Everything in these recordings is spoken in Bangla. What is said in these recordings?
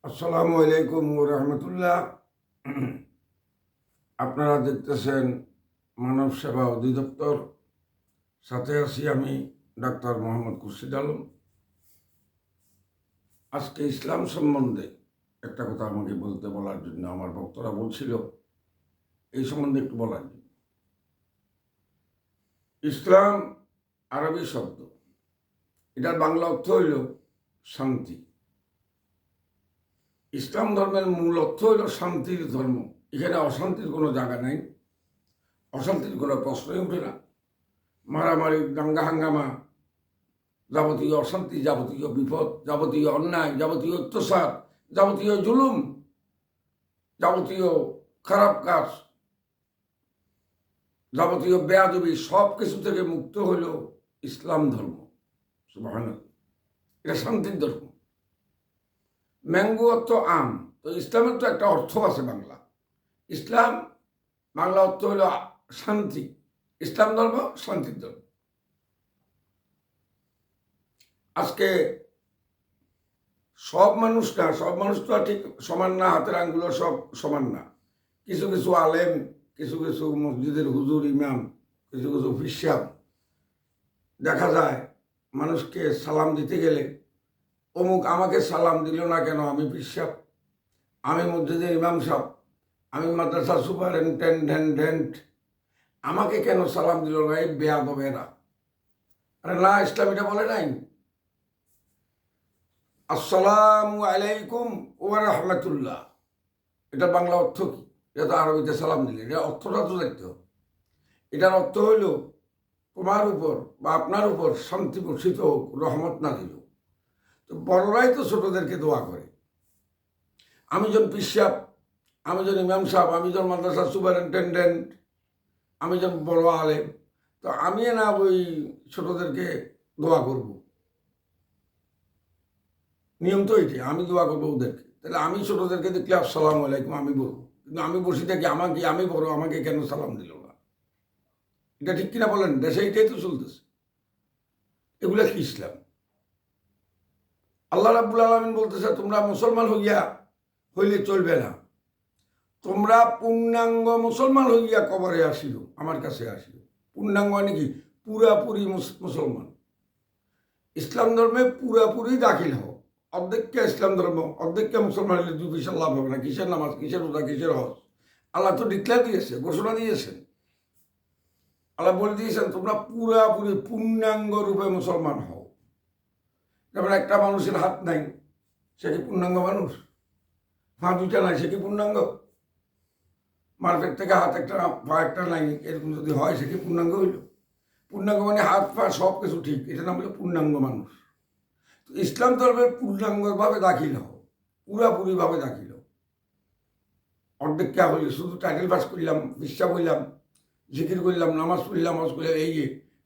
আসসালামু আলাইকুম রহমতুল্লাহ। আপনারা দেখতেছেন মানব সেবা অধিদপ্তর, সাথে আছি আমি ডাক্তার মোহাম্মদ খুরশিদ আলম। আজকে ইসলাম সম্বন্ধে একটা কথা আমাকে বলার জন্য আমার ভক্তরা বলছিল এই সম্বন্ধে একটু বলার জন্য। ইসলাম আরবি শব্দ, এটার বাংলা অর্থ হইল শান্তি। ইসলাম ধর্মের মূল অর্থ হইল শান্তির ধর্ম। এখানে অশান্তির কোনো জায়গা নেই, অশান্তির কোনো প্রশ্নই ওঠে না। মারামারি, দাঙ্গা হাঙ্গামা, যাবতীয় অশান্তি, যাবতীয় বিপদ, যাবতীয় অন্যায়, যাবতীয় অত্যাচার, যাবতীয় জুলুম, যাবতীয় খারাপ কাজ, যাবতীয় বেয়াদবি, সব কিছু থেকে মুক্ত হইল ইসলাম ধর্ম। সুবহানাল্লাহ, এটা শান্তির ধর্ম। ম্যাঙ্গো অর্থ আম, তো ইসলামের তো একটা অর্থ আছে বাংলা। ইসলাম বাংলা অর্থ হইল শান্তি। ইসলাম ধর্ম শান্তির ধর্ম। আজকে সব মানুষ তো ঠিক সমান না, হাতের আঙ্গুলো সব সমান না। কিছু কিছু আলেম, কিছু কিছু মসজিদের হুজুর ইমাম, কিছু কিছু ফিসাব দেখা যায় মানুষকে সালাম দিতে গেলে অমুক আমাকে সালাম দিল না কেন, আমি ফিসাব, আমি মসজিদের ইমাম সাহেব, আমি মাদ্রাসা সুপারিনটেন্ডেন্ট, আমাকে কেন সালাম দিল না, এই বেয়াদবেরা। আরে না, ইসলাম এটা বলে নাই। আসসালামু আলাইকুম ওয়া রাহমাতুল্লাহ, এটা বাংলা অর্থ কি? এটা তো আরবিতে সালাম দিলে, এটা অর্থটা তো দেখতে হবে। এটার অর্থ হইল তোমার উপর বা আপনার উপর শান্তি বর্ষিত হোক, রহমত না দিল। তো বড়রাই তো ছোটদেরকে দোয়া করে। আমি যখন পিসাব, আমি যখন ইমাম সাহেব, আমি যখন মাদ্রাসা সুপারিনটেন্ডেন্ট, আমি যখন বড় আলেম, তো আমি না ওই ছোটদেরকে দোয়া করব? নিয়ম তো এটি, আমি দোয়া করবো ওদেরকে। তাহলে আমি ছোটদেরকে দেখলে আসসালামু আলাইকুম আমি বলবো, কিন্তু আমি বসে থাকি আমি বড়, আমাকে কেন সালাম দিল না? এটা ঠিক কিনা বলেন? দেশে এটাই তো চলতেছে। এগুলা কি ইসলাম? আল্লাহ রাব্বুল আলামিন বলতেছে তোমরা মুসলমান হইলে চলবে না, তোমরা পূর্ণাঙ্গ মুসলমান হইয়া কবরে আসিল, আমার কাছে আসিল। পূর্ণাঙ্গ মানে কি? পুরাপুরি মুসলমান। ইসলাম ধর্মে পুরাপুরি দাখিল হও। অর্ধেককে ইসলাম ধর্ম, অর্ধেককে মুসলমান হলে 2 পয়সা লাভ হবে না। কিসের নামাজ, কিসের রোজা, কিসের হজ? আল্লাহ তো ডিক্লেয়ার দিয়েছে, ঘোষণা দিয়েছেন। আল্লাহ বলে দিয়েছেন তোমরা পুরাপুরি পূর্ণাঙ্গ রূপে মুসলমান হও। যেমন একটা মানুষের হাত নাই, সে কি পূর্ণাঙ্গ মানুষ? পা 2টা নাই, সে কি পূর্ণাঙ্গ? মার্কেট থেকে হাত একটা, পা একটা নাই, এরকম যদি হয় সে কি পূর্ণাঙ্গ হইল? পূর্ণাঙ্গ মানে হাত পা সব কিছু ঠিক, এটা নাম হলো পূর্ণাঙ্গ মানুষ। তো ইসলাম ধর্মের পূর্ণাঙ্গভাবে দাখিল হও, পুরাপুরিভাবে দাখিল হও। অর্ধেক কে হইলে শুধু টাইটেল পাস করলাম, বিশ্বাস হইলাম, জিকির করলাম, নামাজ পড়লাম, হজ করলাম, এই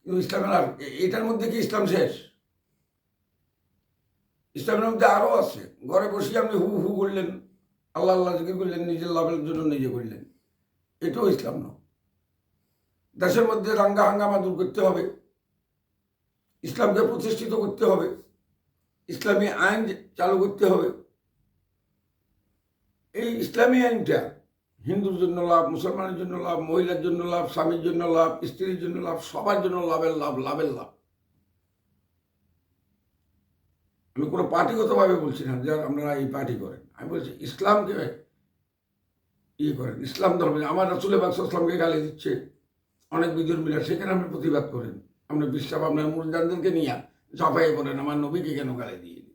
কিন্তু ইসলামের আর এটার মধ্যে কি ইসলাম শেষ? ইসলামের মধ্যে আরও আছে। ঘরে বসে আপনি হু হু করলেন, আল্লাহ আল্লাহ জিকির করলেন, নিজের লাভের জন্য নিজে করলেন, এটাও ইসলাম না। দেশের মধ্যে দাঙ্গা হাঙ্গামা দূর করতে হবে, ইসলামকে প্রতিষ্ঠিত করতে হবে, ইসলামী আইন চালু করতে হবে। এই ইসলামী আইনটা হিন্দুর জন্য লাভ, মুসলমানের জন্য লাভ, মহিলার জন্য লাভ, স্বামীর জন্য লাভ, স্ত্রীর জন্য লাভ, সবার জন্য লাভের লাভ, লাভের লাভ। আমি কোনো পার্টিগতভাবে বলছি না যে আপনারা এই পার্টি করেন, আমি বলছি ইসলামকে করেন। ইসলাম ধর্মে আমার রাসূল পাক সাল্লাল্লাহু আলাইহি ওয়াসাল্লামকে গালি দিচ্ছে অনেক বিধর্মীরা, সেখানে আপনি প্রতিবাদ করেন। আপনি বিশ্বাস আপনার মুরজানদেরকে নিয়ে ঝাঁপাই করেন আমার নবীকে কেন গালি দিয়ে দিন?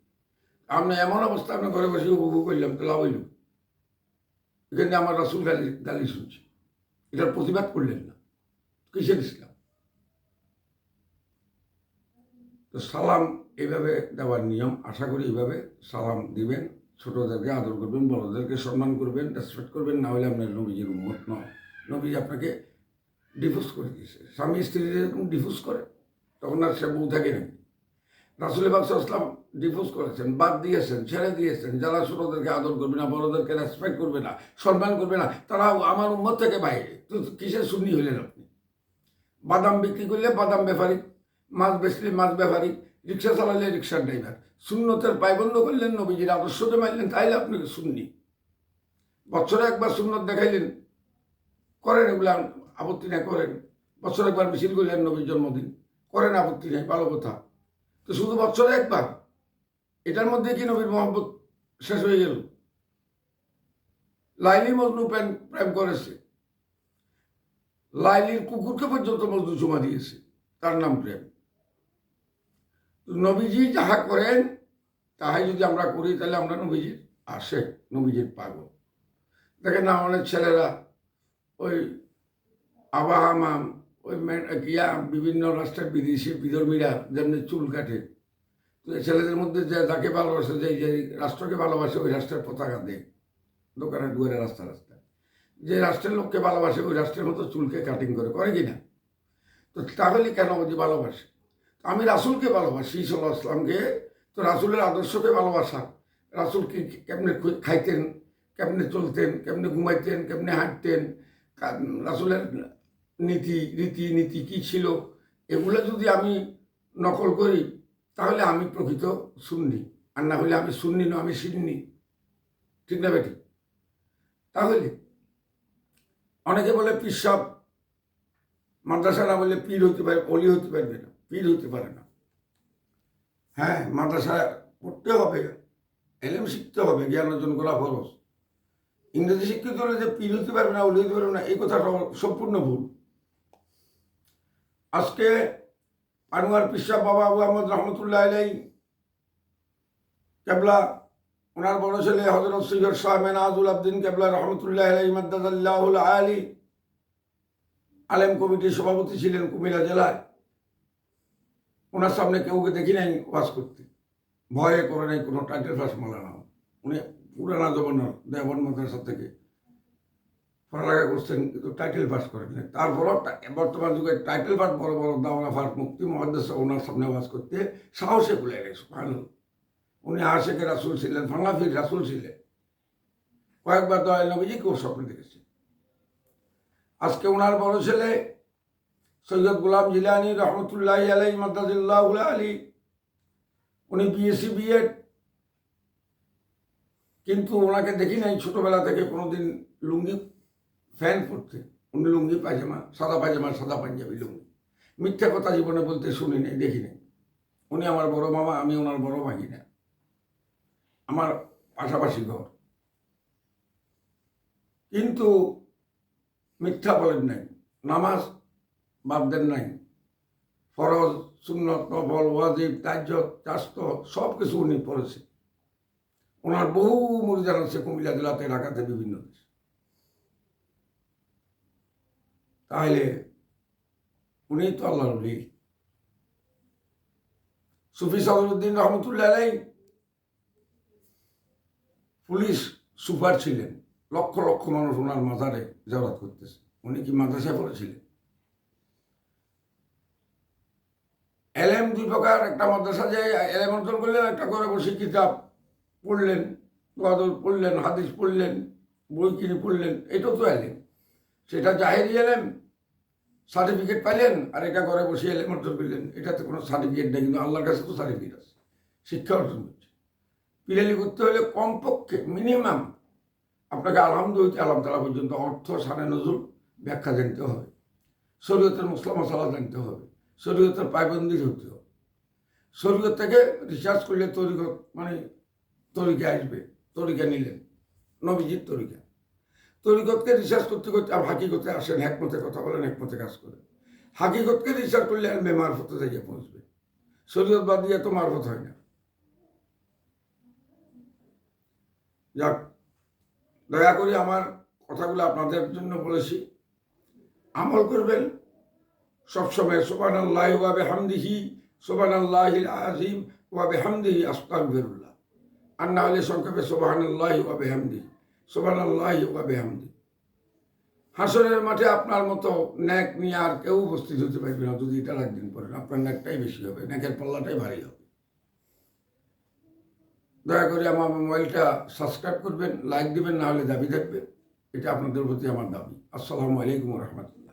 আপনি এমন অবস্থা আপনি ঘরে বসে উপভোগ করলাম, তো লাভ হইল? এখানে আমার রাসূল গালি শুনছি, এটার প্রতিবাদ করলেন না, কিসের ইসলাম? তো সালাম এইভাবে দেওয়ার নিয়ম, আশা করি এইভাবে সালাম দিবেন। ছোটদেরকে আদর করবেন, বড়দেরকে সম্মান করবেন, রেসপেক্ট করবেন, না হলে আপনার নবীজির উম্মত নয়। নবীজি আপনাকে ডিভোর্স করে দিয়েছে। স্বামী স্ত্রী এরকম ডিভোর্স করে, তখন আর সে বউ থাকে নাকি? রাসূল পাক সাল্লাল্লাহু আলাইহি ওয়াসাল্লাম ডিভোর্স করেছেন, বাদ দিয়েছেন, ছেড়ে দিয়েছেন। যারা ছোটদেরকে আদর করবে না, বড়দেরকে রেসপেক্ট করবে না, সম্মান করবে না, তারা আমার উম্মত থেকে বাইরে। তো কিসের সুন্নি হইলেন আপনি? বাদাম বিক্রি করলে বাদাম ব্যাপারী, মাছ বেচলে মাছ ব্যাপারী, রিক্সা চালালে রিক্সার ড্রাইভার, সুন্নতের পায়বন্ধ করলেন, নবীজির আদর্শকে মানলেন, তাইলে আপনি সুন্নি। বছরে একবার সুন্নত দেখাইলেন, করেন, এগুলা আপত্তি নাই, করেন। বছরে একবার মিছিল করলেন নবীর জন্মদিন, করেন, আপত্তি নেই, ভালো কথা। তো শুধু বছরে একবার, এটার মধ্যে কি নবীর মহব্বত শেষ হয়ে গেল? লাইলি মজনু প্রেম করেছে, লাইলির কুকুরকে পর্যন্ত মজনু চুমা দিয়েছে, তার নাম প্রেম। নবীজি যাহা করেন তাহাই যদি আমরা করি, তাহলে আমরা নবীজির আসে, নবীজির পাগল। দেখেন না, অনেক ছেলেরা ওই আবাহামাম, ওই বিভিন্ন রাষ্ট্রের বিদেশি বিধর্মীরা যেমনি চুল কাটে, তো ছেলেদের মধ্যে যে যাকে ভালোবাসে, যে রাষ্ট্রকে ভালোবাসে, ওই রাষ্ট্রের পতাকা দেয় দোকানের দুয়ারে, রাস্তা রাস্তায়। যে রাষ্ট্রের লোককে ভালোবাসে, ওই রাষ্ট্রের মতো চুলকে কাটিং করে কি না? তো তাহলে কেন ওই ভালোবাসে? আমি রাসুলকে ভালোবাসি, সাল্লাল্লাহু আলাইহি ওয়াসাল্লামকে, তো রাসুলের আদর্শকে ভালোবাসা। রাসুল কি কেমনে খাইতেন, কেমনে চলতেন, কেমনে ঘুমাইতেন, কেমনে হাঁটতেন, রাসুলের রীতি কি ছিল, এগুলো যদি আমি নকল করি, তাহলে আমি প্রকৃত সুন্নি। আর না হলে আমি সুন্নি না, আমি সিন্নি। ঠিক না বেটি? তাহলে অনেকে বলে পীর সাহেব, মাদ্রাসা না বললে পীর হতে পারে, অলি হতে পারবে না, পীর হতে পারে না। হ্যাঁ, মাদ্রাসা পড়তে হবে, এলেম শিখতে হবে, জ্ঞান অর্জন করা ফরজ। ইংরেজি শিক্ষিত হলে যে পীর হতে পারবে না, অলি হতে পারবে না, এই কথাটা সম্পূর্ণ ভুল। আজকে আনোয়ার পীর সাহেব বাবা আবু আহমদ রহমতুল্লাহ আলাই কেবলা, ওনার বড় ছেলে হযরত সৈয়দ শাহ মেনাজুল আবদিন কেবলা রহমতুল্লাহ আলাই মাদ্দাদাল্লাহুল আলী আলেম কমিটির সভাপতি ছিলেন কুমিল্লা জেলায়। ওনার সামনে কেউকে দেখি নাই ওয়াজ করতে, ভয়ে করে নাই কোনো টাইটেল পাস মালানা। উনি পুরানা জমানার দেওবন্দ মাদ্রাসা থেকে পড়ালেখা করছেন, কিন্তু টাইটেল পাস করেন নাই। তারপরও বর্তমান যুগে টাইটেল পাস বড় বড় দাওলা ফার মুক্তি মহাদ্দেশ ওনার সামনে ওয়াজ করতে সাহসে খুলে গেছে। উনি আশেকে রাসুল ছিলেন, ফাঙ্গাফির রাসুল ছিলেন, কয়েকবার দয়াল নবীজি কেউ স্বপ্নে দেখেছে। আজকে ওনার বড় ছেলে সৈয়দ গোলাম জিলানী রহমতুল্লাহ আলাই মাদ্দাজিল্লাহুল আলী, উনি বিএসসি বিএড, কিন্তু ওনাকে দেখি নাই ছোটবেলা থেকে কোনোদিন লুঙ্গি ফ্যান পরতে। উনি লুঙ্গি পায়জামা, সাদা পায়জামা, সাদা পাঞ্জাবি, লুঙ্গি। মিথ্যা কথা জীবনে বলতে শুনি নাই, দেখি নাই। উনি আমার বড় মামা, আমি ওনার বড় ভাগিনা, আমার পাশাপাশি ঘর, কিন্তু মিথ্যা বলেন নাই, নামাজ বাদ দেন নাই, ফরজ, সুন্নত, নফল, ওয়াজিব, তাজ্জুদ, চাস্ত সব কিছু উনি পড়েছে। ওনার বহু মুরিদান আছে কুমিল্লা জেলাতে, ঢাকাতে, বিভিন্ন দেশ। তাহলে উনি তো আল্লাহর ওলি। সুফি সদরুদ্দিন রহমতুল্লাহ আলাই পুলিশ সুপার ছিলেন, লক্ষ লক্ষ মানুষ ওনার মাজারে জাওরাত করতেছে। উনি কি মাদ্রাসায় পড়েছিলেন? এলেম দুই প্রকার, একটা মাদ্রাসা যে এলেম অর্জন করলেন, একটা করে বসে কিতাব পড়লেন, গজল পড়লেন, হাদিস পড়লেন, বই কিনে পড়লেন, এটাও তো এলেম। সেটা জাহেরি এলেম, সার্টিফিকেট পাইলেন, আর এটা ঘরে বসে এলেম অর্জন করলেন, এটাতে কোনো সার্টিফিকেট নেই, কিন্তু আল্লাহর কাছে তো সার্টিফিকেট আছে, শিক্ষা অর্জন করছে। পিরালি করতে হলে কমপক্ষে মিনিমাম আপনাকে আলহামদুলিল্লাহ আলম তালা পর্যন্ত অর্থ, সানে নজরুল, ব্যাখ্যা জানতে হবে, শরীয়তের মশলা মশলা জানতে হবে, শরীয়তের পায়বন্দি হতে হবে। শরীয়ত থেকে রিসার্চ করলে তরিকত মানে তরিকা আসবে, তরিকা নিলেন নবীজির তরিকা। তরিকতকে রিসার্চ করতে করতে আর হাকিকতে আসেন, একমতে কথা বলেন, একমতে কাজ করেন। হাকিকতকে রিসার্চ করলে আর মারফতে জায়গায় পৌঁছবে। শরীয়ত বাদ দিয়ে তো মারফত হয় না। যাক, দয়া করে আমার কথাগুলো আপনাদের জন্য বলেছি, আমল করবেন সবসময়। সুবহানাল্লাহি ওয়া বিহামদিহি, সুবহানাল্লাহিল আযীম ওয়া বিহামদিহি আস্তাগফিরুল্লাহ। আর না হলে সংক্ষেপে সুবহানাল্লাহি ওয়া বিহামদিহি, সুবহানাল্লাহি ওয়া বিহামদিহি। হাসরের মাঠে আপনার মতো ন্যাক নিয়ে আর কেউ উপস্থিত হতে পারবে না। যদি এটা একদিন পড়েন, আপনার ন্যাকটাই বেশি হবে, ন্যাকের পাল্লাটাই ভারী হবে। দয়া করে আমার মোবাইলটা সাবস্ক্রাইব করবেন, লাইক দিবেন, না হলে দাবি থাকবে। এটা আপনাদের প্রতি আমার দাবি। আসসালামু আলাইকুম রহমতুল্লাহ।